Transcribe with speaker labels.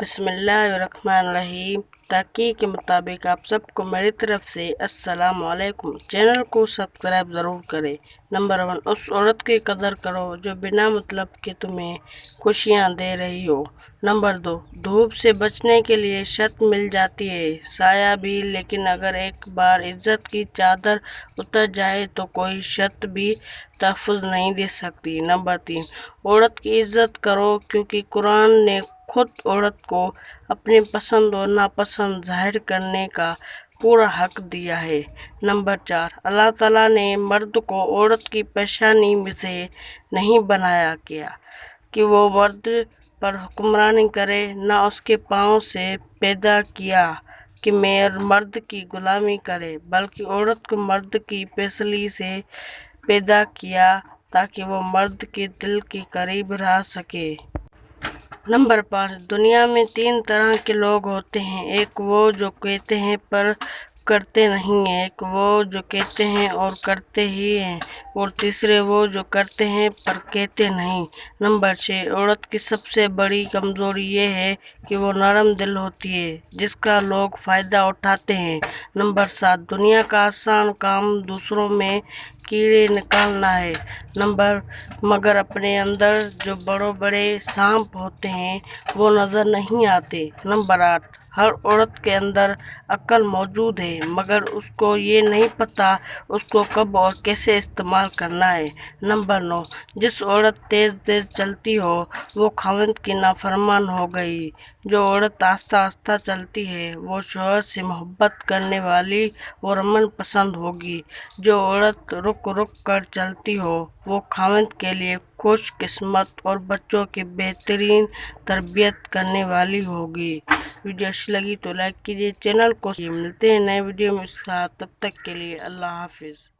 Speaker 1: बिस्मिल्लाहिर्रहमानिर्रहीम। तहकीक के मुताबिक आप सबको मेरी तरफ से अस्सलाम वालेकुम। चैनल को सब्सक्राइब ज़रूर करें। नंबर 1, उस औरत की कदर करो जो बिना मतलब के तुम्हें खुशियाँ दे रही हो। नंबर 2, धूप से बचने के लिए छत मिल जाती है, साया भी, लेकिन अगर एक बार इज्जत की चादर उतर जाए तो कोई छत भी तहफ़्फ़ुज़ नहीं दे सकती। नंबर 3, औरत की इज्जत करो क्योंकि कुरान ने खुद औरत को अपनी पसंद और नापसंद जाहिर करने का पूरा हक दिया है। नंबर 4, अल्लाह ताला ने मर्द को औरत की पेशानी में से नहीं बनाया गया कि वो मर्द पर हुक्मरानी करे, ना उसके पाँव से पैदा किया कि मर्द की गुलामी करे, बल्कि औरत को मर्द की पेसली से पैदा किया ताकि वो मर्द के दिल के करीब रह सके। नंबर 5, दुनिया में 3 तरह के लोग होते हैं। एक वो जो कहते हैं पर करते नहीं हैं, एक वो जो कहते हैं और करते ही हैं, और तीसरे वो जो करते हैं पर कहते नहीं। नंबर 6, औरत की सबसे बड़ी कमज़ोरी ये है कि वो नरम दिल होती है जिसका लोग फ़ायदा उठाते हैं। नंबर 7, दुनिया का आसान काम दूसरों में कीड़े निकालना है, मगर अपने अंदर जो बड़े बड़े सांप होते हैं वो नज़र नहीं आते। नंबर 8, हर औरत के अंदर अक्ल मौजूद है, मगर उसको ये नहीं पता उसको कब और कैसे इस्तेमाल करना है। नंबर 9, जिस औरत तेज़ तेज़ चलती हो वो खाविंद की नाफरमान हो गई। जो औरत आस्ता आस्ता चलती है वो शौहर से मोहब्बत करने वाली और अमन पसंद होगी। जो औरत रुक रुक कर चलती हो वो खाविंद के लिए खुश किस्मत और बच्चों की बेहतरीन तरबियत करने वाली होगी। वीडियो अच्छी लगी तो लाइक कीजिए, चैनल को मिलते हैं नए वीडियो में साथ, तब तक के लिए अल्लाह हाफिज़।